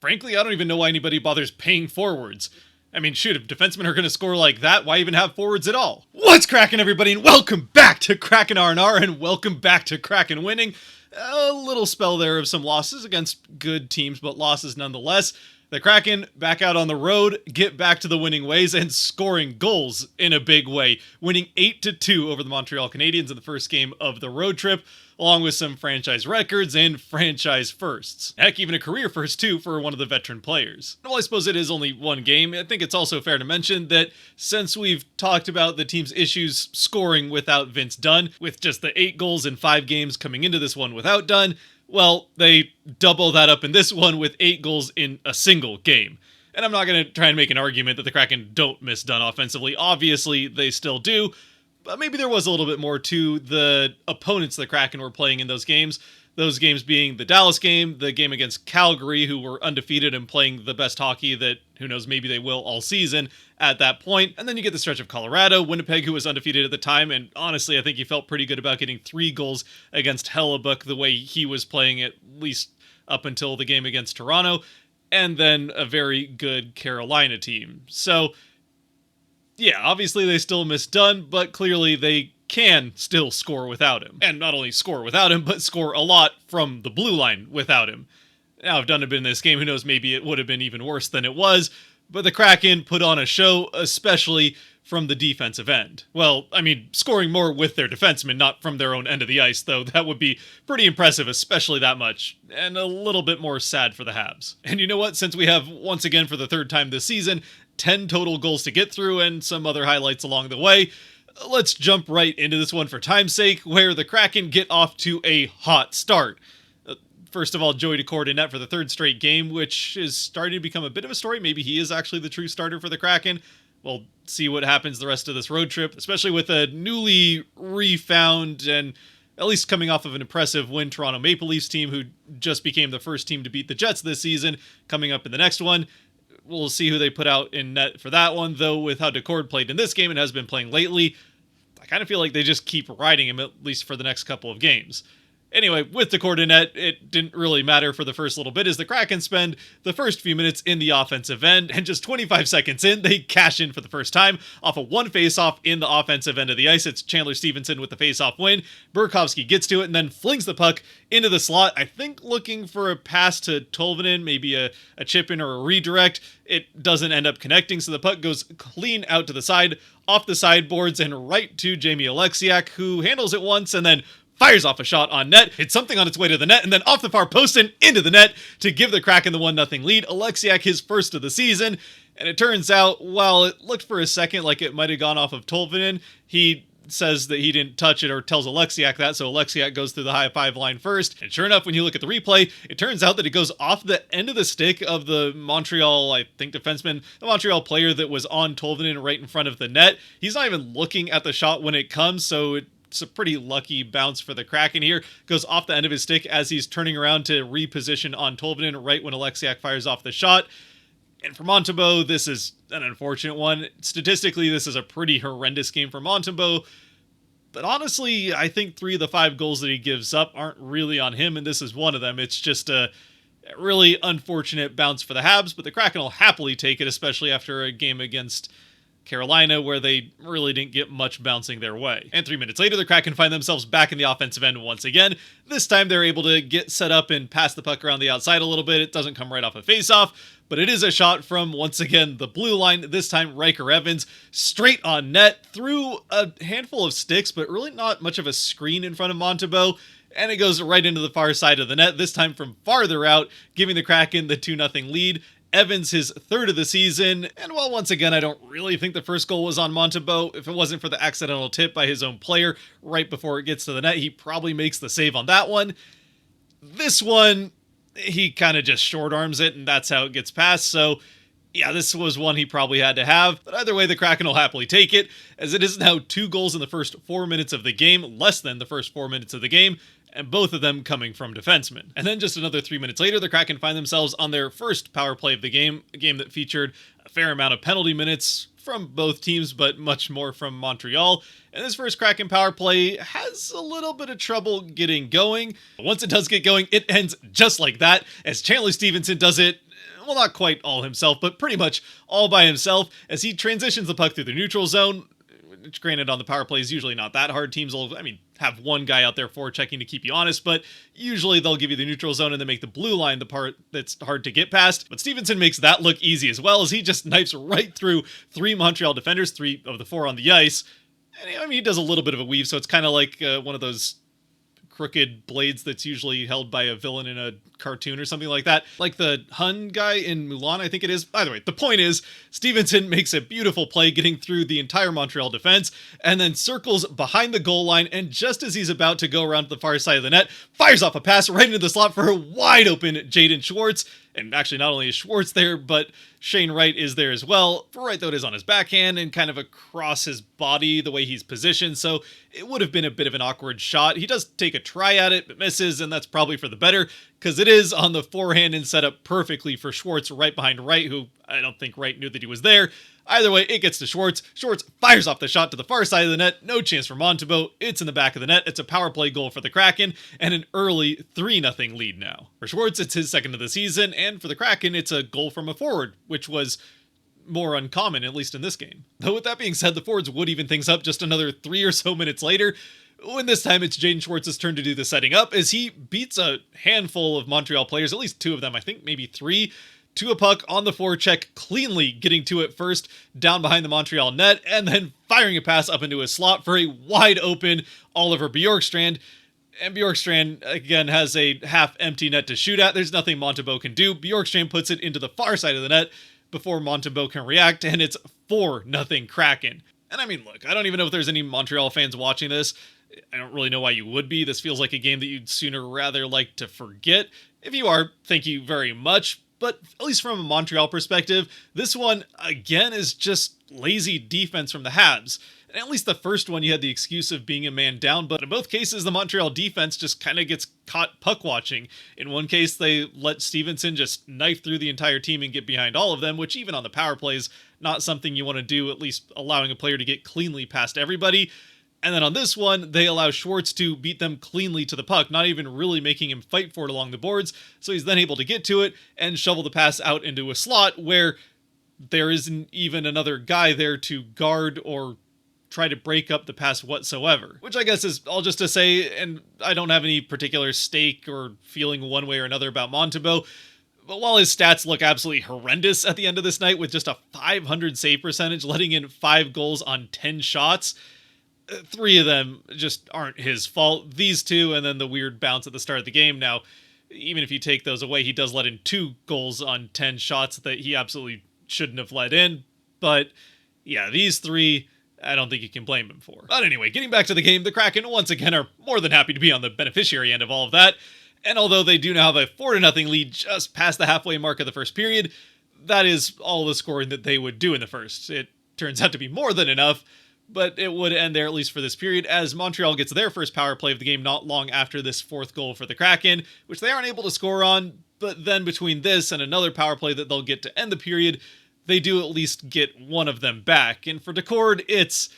Frankly, I don't even know why anybody bothers paying forwards. I mean, shoot, if defensemen are going to score like that, why even have forwards at all? What's cracking, everybody, and welcome back to Kraken R&R, and welcome back to Kraken Winning. A little spell there of some losses against good teams, but losses nonetheless. The Kraken back out on the road, get back to the winning ways, and scoring goals in a big way, winning 8-2 over the Montreal Canadiens in the first game of the road trip, along with some franchise records and franchise firsts. Heck, even a career first too for one of the veteran players. Well, I suppose it is only one game. I think it's also fair to mention that since we've talked about the team's issues scoring without Vince Dunn, with just the 8 goals in 5 games coming into this one without Dunn, well, they double that up in this one with 8 goals in a single game. And I'm not going to try and make an argument that the Kraken don't miss Dunn offensively. Obviously, they still do. But maybe there was a little bit more to the opponents the Kraken were playing in those games. Those games being the Dallas game, the game against Calgary, who were undefeated and playing the best hockey that, who knows, maybe they will all season at that point. And then you get the stretch of Colorado, Winnipeg, who was undefeated at the time, and honestly, I think he felt pretty good about getting 3 goals against Hellebuck the way he was playing, at least up until the game against Toronto, and then a very good Carolina team. So, yeah, obviously they still miss Dunn, but clearly they can still score without him. And not only score without him, but score a lot from the blue line without him. Now, if Dunn had been in this game, who knows, maybe it would have been even worse than it was, but the Kraken put on a show, especially from the defensive end. Well, I mean, scoring more with their defensemen, not from their own end of the ice, though that would be pretty impressive, especially that much, and a little bit more sad for the Habs. And you know what? Since we have, once again for the 3rd time this season, 10 total goals to get through and some other highlights along the way, let's jump right into this one for time's sake, where the Kraken get off to a hot start. First of all, Joey Daccord in net for the 3rd straight game, which is starting to become a bit of a story. Maybe he is actually the true starter for the Kraken. We'll see what happens the rest of this road trip, especially with a newly refound and at least coming off of an impressive win Toronto Maple Leafs team, who just became the first team to beat the Jets this season, coming up in the next one. We'll see who they put out in net for that one, though with how Daccord played in this game and has been playing lately, I kind of feel like they just keep riding him, at least for the next couple of games. Anyway, with Daccord in net, it didn't really matter for the first little bit as the Kraken spend the first few minutes in the offensive end, and just 25 seconds in, they cash in for the first time off of one face-off in the offensive end of the ice. It's Chandler Stevenson with the face-off win. Burakovsky gets to it and then flings the puck into the slot, I think looking for a pass to Tolvanen, maybe a chip-in or a redirect. It doesn't end up connecting, so the puck goes clean out to the side, off the sideboards, and right to Jamie Oleksiak, who handles it once and then fires off a shot on net, hits something on its way to the net, and then off the far post and into the net to give the Kraken the 1-0 lead. Oleksiak his first of the season, and it turns out, while it looked for a second like it might have gone off of Tolvanen, he says that he didn't touch it, or tells Oleksiak that, so Oleksiak goes through the high five line first. And sure enough, when you look at the replay, it turns out that it goes off the end of the stick of the Montreal, I think, defenseman, the Montreal player that was on Tolvanen right in front of the net. He's not even looking at the shot when it comes, so it's a pretty lucky bounce for the Kraken here. Goes off the end of his stick as he's turning around to reposition on Tolvanen right when Oleksiak fires off the shot. And for Montembeault, this is an unfortunate one. Statistically, this is a pretty horrendous game for Montembeault. But honestly, I think 3 of the 5 goals that he gives up aren't really on him, and this is one of them. It's just a really unfortunate bounce for the Habs, but the Kraken will happily take it, especially after a game against Carolina, where they really didn't get much bouncing their way. And 3 minutes later, the Kraken find themselves back in the offensive end once again. This time, they're able to get set up and pass the puck around the outside a little bit. It doesn't come right off a faceoff, but it is a shot from, once again, the blue line. This time, Riker Evans, straight on net, through a handful of sticks, but really not much of a screen in front of Montembeault. And it goes right into the far side of the net, this time from farther out, giving the Kraken the 2-0 lead. Evans his 3rd of the season, and while once again I don't really think the first goal was on Montembeault, if it wasn't for the accidental tip by his own player right before it gets to the net, he probably makes the save on that one. This one, he kind of just short arms it, and that's how it gets past, so yeah, this was one he probably had to have, but either way, the Kraken will happily take it, as it is now 2 goals in the first 4 minutes of the game, less than the first 4 minutes of the game, and both of them coming from defensemen. And then just another 3 minutes later, the Kraken find themselves on their first power play of the game, a game that featured a fair amount of penalty minutes from both teams, but much more from Montreal. And this first Kraken power play has a little bit of trouble getting going. But once it does get going, it ends just like that, as Chandler Stevenson does it well, not quite all himself, but pretty much all by himself as he transitions the puck through the neutral zone. Which, granted, on the power play is usually not that hard. Teams will, have one guy out there forechecking to keep you honest, but usually they'll give you the neutral zone and then make the blue line the part that's hard to get past. But Stevenson makes that look easy as well, as he just knifes right through 3 Montreal defenders, 3 of the 4 on the ice. And he does a little bit of a weave, so it's kind of like one of those crooked blades that's usually held by a villain in a cartoon or something like that. Like the Hun guy in Mulan, I think it is. By the way, the point is, Stevenson makes a beautiful play getting through the entire Montreal defense and then circles behind the goal line, and just as he's about to go around to the far side of the net, fires off a pass right into the slot for a wide open Jaden Schwartz. And actually, not only is Schwartz there, but Shane Wright is there as well. For Wright, though, it is on his backhand and kind of across his body, the way he's positioned, so it would have been a bit of an awkward shot. He does take a try at it, but misses, and that's probably for the better, because it is on the forehand and set up perfectly for Schwartz right behind Wright, who I don't think Wright knew that he was there. Either way, it gets to Schwartz. Schwartz fires off the shot to the far side of the net. No chance for Montembeault. It's in the back of the net. It's a power play goal for the Kraken, and an early 3-0 lead now. For Schwartz, it's his second of the season, and for the Kraken, it's a goal from a forward, which was more uncommon, at least in this game. Though with that being said, the forwards would even things up just another 3 or so minutes later, when this time it's Jaden Schwartz's turn to do the setting up, as he beats a handful of Montreal players, at least 2 of them, I think maybe 3, to a puck on the forecheck, cleanly getting to it first, down behind the Montreal net, and then firing a pass up into a slot for a wide open Oliver Bjorkstrand. And Bjorkstrand, again, has a half-empty net to shoot at. There's nothing Montembeault can do. Bjorkstrand puts it into the far side of the net before Montembeault can react, and it's 4-0 Kraken. And look, I don't even know if there's any Montreal fans watching this. I don't really know why you would be. This feels like a game that you'd sooner rather like to forget. If you are, thank you very much. But at least from a Montreal perspective, this one, again, is just lazy defense from the Habs. And at least the first one, you had the excuse of being a man down, but in both cases, the Montreal defense just kind of gets caught puck watching. In one case, they let Stevenson just knife through the entire team and get behind all of them, which even on the power play is not something you want to do, at least allowing a player to get cleanly past everybody. And then on this one, they allow Schwartz to beat them cleanly to the puck, not even really making him fight for it along the boards, so he's then able to get to it and shovel the pass out into a slot where there isn't even another guy there to guard or try to break up the pass whatsoever. Which I guess is all just to say, and I don't have any particular stake or feeling one way or another about Montembeault, but while his stats look absolutely horrendous at the end of this night with just a .500 save percentage, letting in 5 goals on 10 shots, 3 of them just aren't his fault. These 2, and then the weird bounce at the start of the game. Now, even if you take those away, he does let in 2 goals on 10 shots that he absolutely shouldn't have let in. But yeah, these 3, I don't think you can blame him for. But anyway, getting back to the game, the Kraken once again are more than happy to be on the beneficiary end of all of that. And although they do now have a 4-0 lead just past the halfway mark of the first period, that is all the scoring that they would do in the first. It turns out to be more than enough, but it would end there, at least for this period, as Montreal gets their first power play of the game not long after this 4th goal for the Kraken, which they aren't able to score on, but then between this and another power play that they'll get to end the period, they do at least get one of them back. And for Decord, it's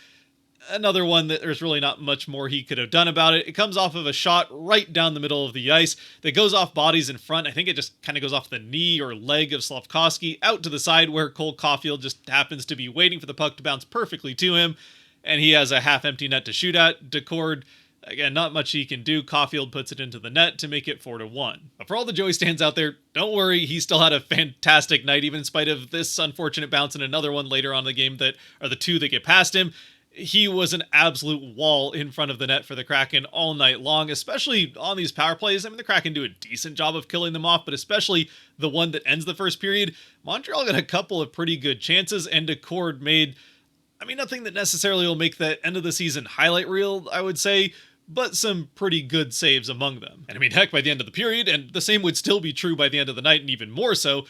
another one that there's really not much more he could have done about it. It comes off of a shot right down the middle of the ice that goes off bodies in front. I think it just kind of goes off the knee or leg of Slafkovsky out to the side where Cole Caulfield just happens to be waiting for the puck to bounce perfectly to him. And he has a half-empty net to shoot at. Decord, again, not much he can do. Caulfield puts it into the net to make it 4-1. But for all the Joey stands out there, don't worry, he still had a fantastic night, even in spite of this unfortunate bounce and another one later on in the game that are the 2 that get past him. He was an absolute wall in front of the net for the Kraken all night long, especially on these power plays. The Kraken do a decent job of killing them off, but especially the one that ends the first period. Montreal got a couple of pretty good chances, and Decord made, nothing that necessarily will make the end of the season highlight reel, I would say, but some pretty good saves among them. And heck, by the end of the period, and the same would still be true by the end of the night, and even more so,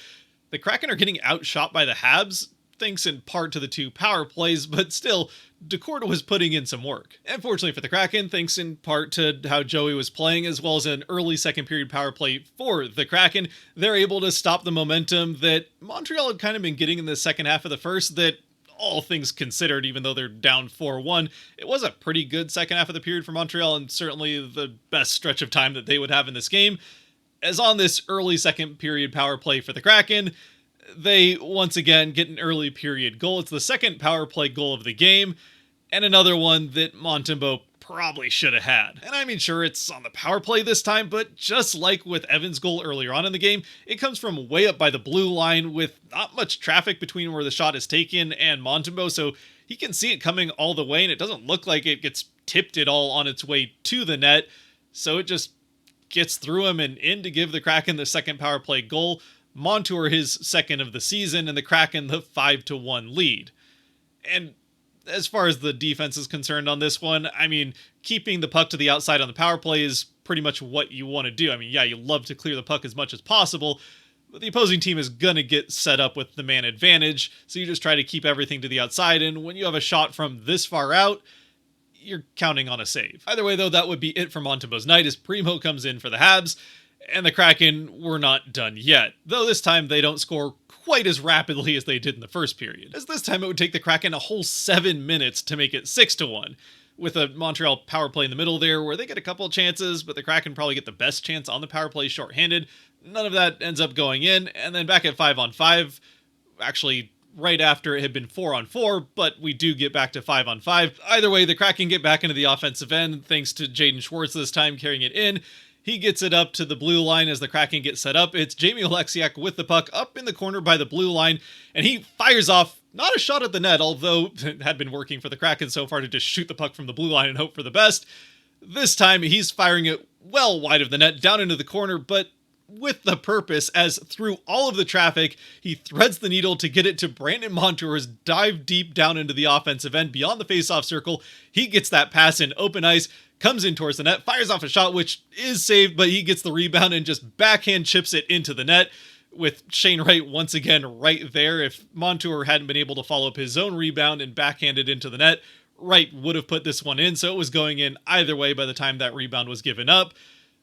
the Kraken are getting outshot by the Habs, thanks in part to the 2 power plays, but still, Decord was putting in some work. And fortunately for the Kraken, thanks in part to how Joey was playing, as well as an early second period power play for the Kraken, they're able to stop the momentum that Montreal had kind of been getting in the second half of the first, that all things considered, even though they're down 4-1, it was a pretty good second half of the period for Montreal, and certainly the best stretch of time that they would have in this game. as on this early second period power play for the Kraken, they once again get an early period goal. It's the second power play goal of the game, and another one that Montembeault probably should have had. And I mean, sure, it's on the power play this time, but just like with Evan's goal earlier on in the game, it comes from way up by the blue line with not much traffic between where the shot is taken and Montembeault, so he can see it coming all the way, and it doesn't look like it gets tipped at all on its way to the net, so it just gets through him and in to give the Kraken the second power play goal. Montour his second of the season, and the Kraken the 5-1 lead. And as far as the defense is concerned on this one, I mean, keeping the puck to the outside on the power play is pretty much what you want to do. I mean, yeah, you love to clear the puck as much as possible, but the opposing team is going to get set up with the man advantage, so you just try to keep everything to the outside, and when you have a shot from this far out, you're counting on a save. Either way, though, that would be it for Montembeault's night as Primo comes in for the Habs, and the Kraken were not done yet, though this time they don't score quite as rapidly as they did in the first period, as this time it would take the Kraken a whole 7 minutes to make it 6-1, with a Montreal power play in the middle there where they get a couple of chances, but the Kraken probably get the best chance on the power play shorthanded. None of that ends up going in, and then back at 5-on-5, actually right after it had been 4-on-4, but we do get back to 5-on-5. Either way, the Kraken get back into the offensive end thanks to Jaden Schwartz this time carrying it in. He gets it up to the blue line as the Kraken get set up. It's Jamie Oleksiak with the puck up in the corner by the blue line, and he fires off not a shot at the net, although it had been working for the Kraken so far to just shoot the puck from the blue line and hope for the best. This time, he's firing it well wide of the net, down into the corner, but with the purpose, as through all of the traffic, he threads the needle to get it to Brandon Montour, who's dive deep down into the offensive end beyond the faceoff circle. He gets that pass in open ice, comes in towards the net, fires off a shot, which is saved, but he gets the rebound and just backhand chips it into the net, with Shane Wright once again right there. If Montour hadn't been able to follow up his own rebound and backhand it into the net, Wright would have put this one in, so it was going in either way by the time that rebound was given up.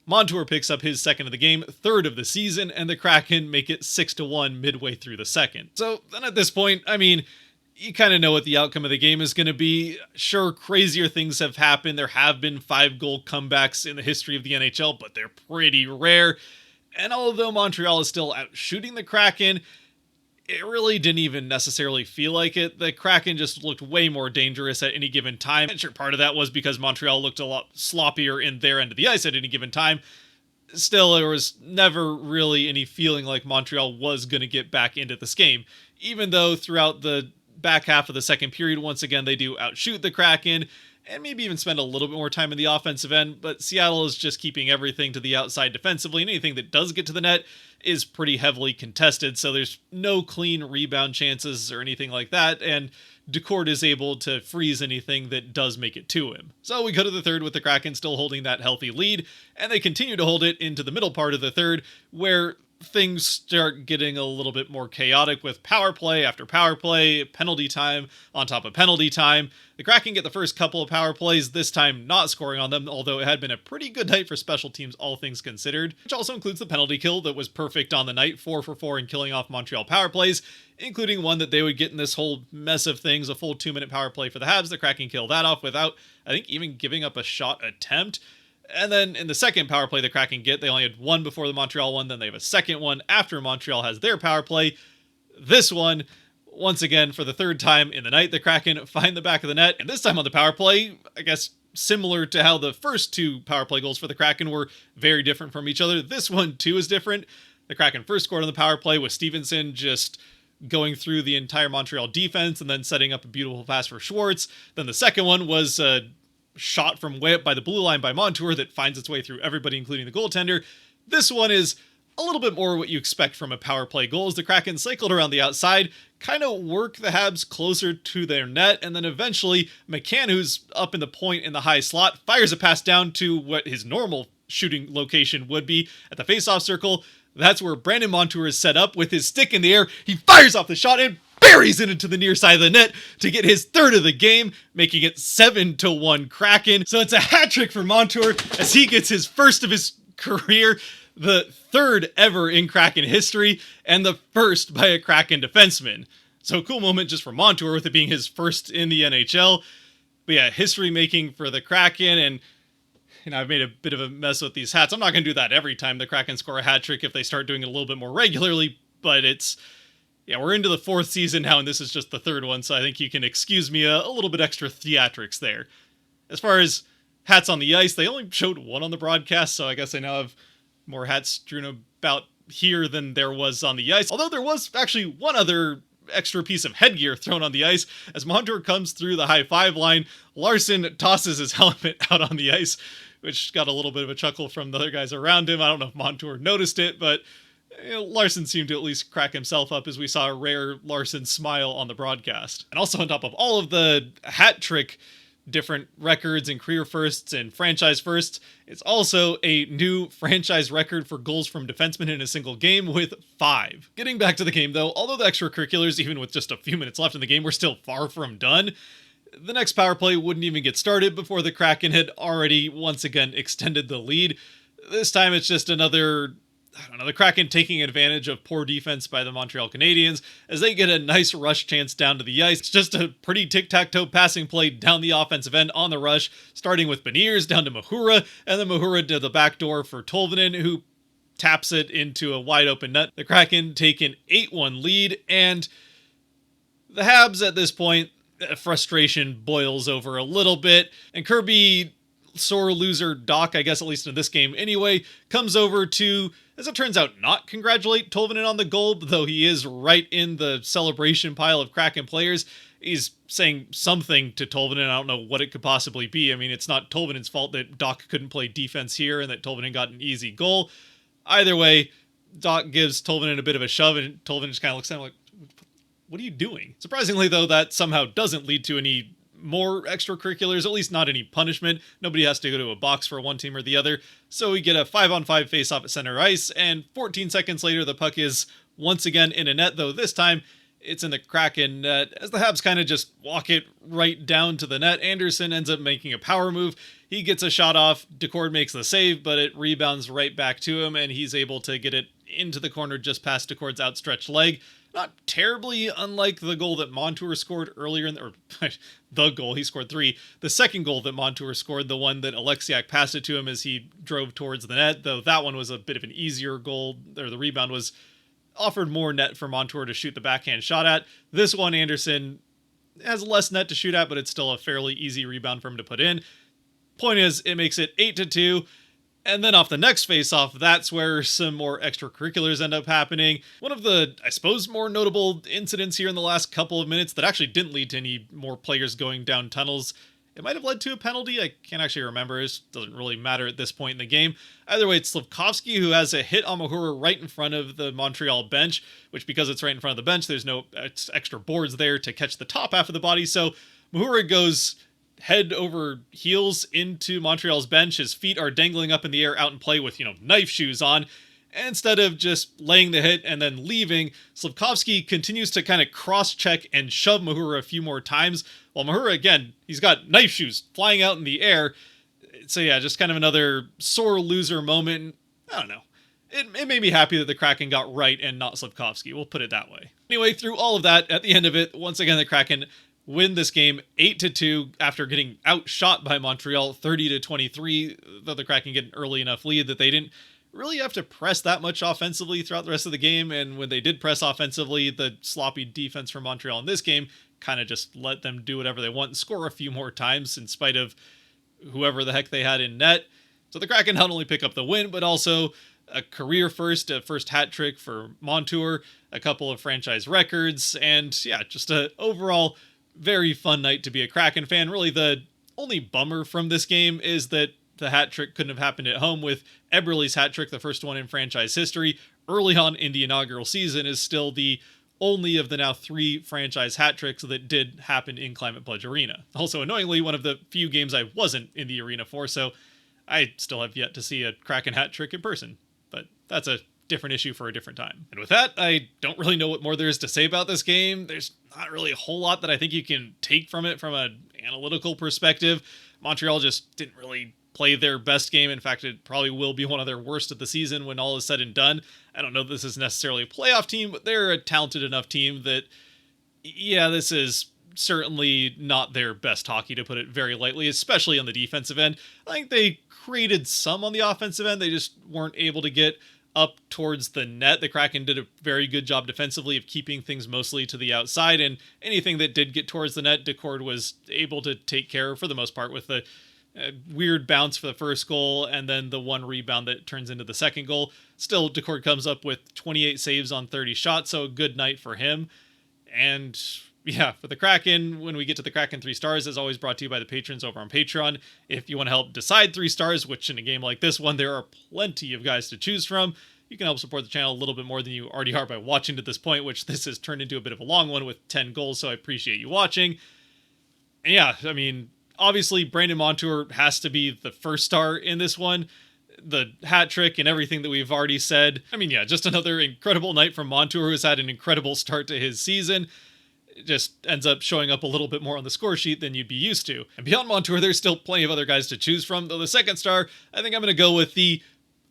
Montour picks up his second of the game, third of the season, and the Kraken make it 6-1 midway through the second. So then at this point, I mean, you kind of know what the outcome of the game is going to be. Sure, crazier things have happened. There have been 5-goal comebacks in the history of the NHL, but they're pretty rare. And although Montreal is still out shooting the Kraken, it really didn't even necessarily feel like it. The Kraken just looked way more dangerous at any given time. And sure, part of that was because Montreal looked a lot sloppier in their end of the ice at any given time. Still, there was never really any feeling like Montreal was going to get back into this game. Even though throughout the back half of the second period, once again, they do outshoot the Kraken and maybe even spend a little bit more time in the offensive end, but Seattle is just keeping everything to the outside defensively, and anything that does get to the net is pretty heavily contested, so there's no clean rebound chances or anything like that, and Decourt is able to freeze anything that does make it to him. So we go to the third with the Kraken still holding that healthy lead, and they continue to hold it into the middle part of the third, where things start getting a little bit more chaotic with power play after power play, penalty time on top of penalty time. The Kraken get the first couple of power plays, this time not scoring on them, although it had been a pretty good night for special teams, all things considered, which also includes the penalty kill that was perfect on the night, 4 for 4 in killing off Montreal power plays, including one that they would get in this whole mess of things, a full 2-minute power play for the Habs. The Kraken kill that off without, I think, even giving up a shot attempt. And then in the second power play the Kraken get, they only had one before the Montreal one, then they have a second one after Montreal has their power play. This one, once again, for the third time in the night, the Kraken find the back of the net, and this time on the power play, I guess similar to how the first two power play goals for the Kraken were very different from each other, this one too is different. The Kraken first scored on the power play with Stevenson just going through the entire Montreal defense and then setting up a beautiful pass for Schwartz. Then the second one was shot from way up by the blue line by Montour that finds its way through everybody, including the goaltender. This one is a little bit more what you expect from a power play goal, as the Kraken cycled around the outside, kind of work the Habs closer to their net, and then eventually McCann, who's up in the point in the high slot, fires a pass down to what his normal shooting location would be at the faceoff circle. That's where Brandon Montour is set up with his stick in the air. He fires off the shot and buries it into the near side of the net to get his third of the game, making it 7-1 Kraken. So it's a hat trick for Montour as he gets his first of his career, the third ever in Kraken history, and the first by a Kraken defenseman. So cool moment just for Montour with it being his first in the NHL. But yeah, history making for the Kraken, and I've made a bit of a mess with these hats. I'm not going to do that every time the Kraken score a hat trick if they start doing it a little bit more regularly, but we're into the fourth season now, and this is just the third one, so I think you can excuse me a little bit extra theatrics there. As far as hats on the ice, they only showed one on the broadcast, so I guess I now have more hats strewn about here than there was on the ice. Although there was actually one other extra piece of headgear thrown on the ice. As Montour comes through the high five line, Larson tosses his helmet out on the ice, which got a little bit of a chuckle from the other guys around him. I don't know if Montour noticed it, but Larson seemed to at least crack himself up as we saw a rare Larson smile on the broadcast. And also on top of all of the hat trick different records and career firsts and franchise firsts, it's also a new franchise record for goals from defensemen in a single game with 5. Getting back to the game though, although the extracurriculars, even with just a few minutes left in the game, were still far from done, the next power play wouldn't even get started before the Kraken had already once again extended the lead. This time it's just another, the Kraken taking advantage of poor defense by the Montreal Canadiens as they get a nice rush chance down to the ice. It's just a pretty tic-tac-toe passing play down the offensive end on the rush, starting with Beniers down to Mahura, and then Mahura to the back door for Tolvanen, who taps it into a wide open net. The Kraken take an 8-1 lead, and the Habs at this point, frustration boils over a little bit, and Kirby, sore loser Doc, I guess at least in this game anyway, comes over to, as it turns out, not congratulate Tolvanen on the goal, though he is right in the celebration pile of Kraken players. He's saying something to Tolvanen. I don't know what it could possibly be. I mean, it's not Tolvanen's fault that Doc couldn't play defense here and that Tolvanen got an easy goal. Either way, Doc gives Tolvanen a bit of a shove, and Tolvanen just kind of looks at him like, what are you doing? Surprisingly, though, that somehow doesn't lead to any more extracurriculars, at least not any punishment. Nobody has to go to a box for one team or the other. So we get a 5-on-5 face-off at center ice, and 14 seconds later, the puck is once again in a net, though this time it's in the Kraken net. As the Habs kind of just walk it right down to the net, Anderson ends up making a power move. He gets a shot off, Decord makes the save, but it rebounds right back to him, and he's able to get it into the corner just past Decord's outstretched leg. Not terribly unlike the goal that Montour scored earlier in the goal, he scored 3. The second goal that Montour scored, the one that Alexiak passed it to him as he drove towards the net, though that one was a bit of an easier goal, or the rebound was offered more net for Montour to shoot the backhand shot at. This one, Anderson has less net to shoot at, but it's still a fairly easy rebound for him to put in. Point is, it makes it 8-2. And then off the next face-off, that's where some more extracurriculars end up happening. One of the, I suppose, more notable incidents here in the last couple of minutes that actually didn't lead to any more players going down tunnels. It might have led to a penalty. I can't actually remember. It doesn't really matter at this point in the game. Either way, it's Slafkovsky who has a hit on Mahura right in front of the Montreal bench, which because it's right in front of the bench, there's no extra boards there to catch the top half of the body. So Mahura goes head over heels into Montreal's bench. His feet are dangling up in the air out in play with, knife shoes on. And instead of just laying the hit and then leaving, Slafkovsky continues to kind of cross-check and shove Mahura a few more times. While Mahura, again, he's got knife shoes flying out in the air. So yeah, just kind of another sore loser moment. I don't know. It made me happy that the Kraken got right and not Slafkovsky. We'll put it that way. Anyway, through all of that, at the end of it, once again, the Kraken win this game 8-2 after getting outshot by Montreal 30-23, though the Kraken get an early enough lead that they didn't really have to press that much offensively throughout the rest of the game, and when they did press offensively, the sloppy defense from Montreal in this game kind of just let them do whatever they want and score a few more times in spite of whoever the heck they had in net. So the Kraken not only pick up the win, but also a career first, a first hat trick for Montour, a couple of franchise records, and yeah, just a overall very fun night to be a Kraken fan. Really, the only bummer from this game is that the hat trick couldn't have happened at home, with Eberle's hat trick, the first one in franchise history, early on in the inaugural season, is still the only of the now 3 franchise hat tricks that did happen in Climate Pledge Arena. Also, annoyingly, one of the few games I wasn't in the arena for, so I still have yet to see a Kraken hat trick in person. But that's a different issue for a different time. And with that, I don't really know what more there is to say about this game. There's not really a whole lot that I think you can take from it from an analytical perspective. Montreal just didn't really play their best game. In fact, it probably will be one of their worst of the season when all is said and done. I don't know if this is necessarily a playoff team, but they're a talented enough team that, yeah, this is certainly not their best hockey, to put it very lightly, especially on the defensive end. I think they created some on the offensive end. They just weren't able to get up towards the net. The Kraken did a very good job defensively of keeping things mostly to the outside, and anything that did get towards the net, Decord was able to take care of for the most part, with the weird bounce for the first goal and then the one rebound that turns into the second goal. Still, Decord comes up with 28 saves on 30 shots, so a good night for him. And yeah, for the Kraken, when we get to the Kraken 3 stars, as always brought to you by the patrons over on Patreon. If you want to help decide 3 stars, which in a game like this one, there are plenty of guys to choose from, you can help support the channel a little bit more than you already are by watching to this point, which this has turned into a bit of a long one with 10 goals, so I appreciate you watching. And yeah, I mean, obviously Brandon Montour has to be the first star in this one. The hat trick and everything that we've already said. I mean, yeah, just another incredible night from Montour, who's had an incredible start to his season. It just ends up showing up a little bit more on the score sheet than you'd be used to. And beyond Montour, there's still plenty of other guys to choose from, though the second star, I think I'm going to go with the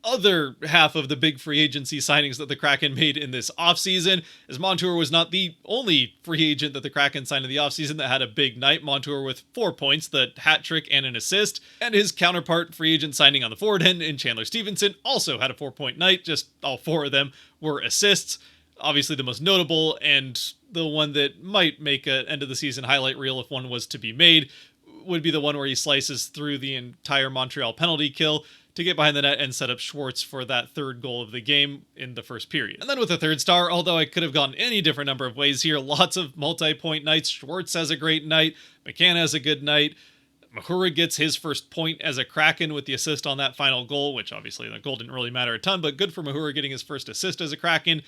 other half of the big free agency signings that the Kraken made in this offseason, as Montour was not the only free agent that the Kraken signed in the offseason that had a big night. Montour with 4 points, the hat trick and an assist, and his counterpart free agent signing on the forward end in Chandler Stevenson also had a 4-point night. Just all 4 of them were assists. Obviously the most notable, and the one that might make an end of the season highlight reel if one was to be made, would be the one where he slices through the entire Montreal penalty kill to get behind the net and set up Schwartz for that 3rd goal of the game in the first period. And then with the 3rd star, although I could have gone any different number of ways here, lots of multi-point nights. Schwartz has a great night. McCann has a good night. Mahura gets his first point as a Kraken with the assist on that final goal, which obviously the goal didn't really matter a ton, but good for Mahura getting his first assist as a Kraken.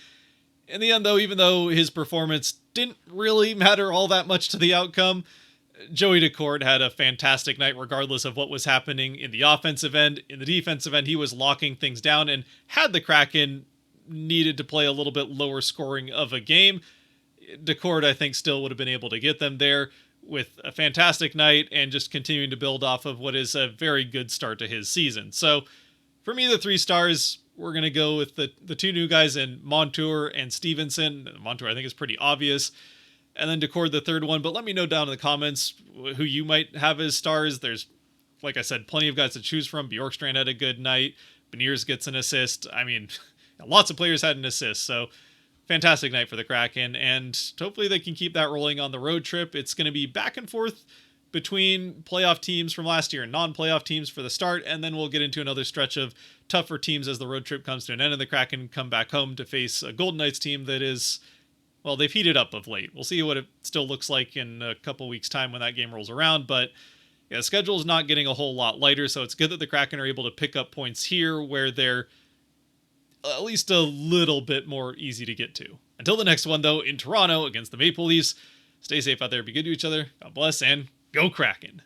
In the end, though, even though his performance didn't really matter all that much to the outcome, Joey Decord had a fantastic night regardless of what was happening in the offensive end. In the defensive end, he was locking things down, and had the Kraken needed to play a little bit lower scoring of a game, Decord, I think, still would have been able to get them there with a fantastic night and just continuing to build off of what is a very good start to his season. So for me, the 3 stars, we're going to go with the 2 new guys in Montour and Stevenson. Montour, I think, is pretty obvious. And then Decord, the 3rd one. But let me know down in the comments who you might have as stars. There's, like I said, plenty of guys to choose from. Bjorkstrand had a good night. Beniers gets an assist. I mean, lots of players had an assist. So fantastic night for the Kraken. And hopefully they can keep that rolling on the road trip. It's going to be back and forth between playoff teams from last year and non-playoff teams for the start, and then we'll get into another stretch of tougher teams as the road trip comes to an end and the Kraken come back home to face a Golden Knights team that is, well, they've heated up of late. We'll see what it still looks like in a couple weeks' time when that game rolls around, but yeah, the schedule is not getting a whole lot lighter, so it's good that the Kraken are able to pick up points here where they're at least a little bit more easy to get to. Until the next one, though, in Toronto against the Maple Leafs, stay safe out there, be good to each other, God bless, and go Kraken!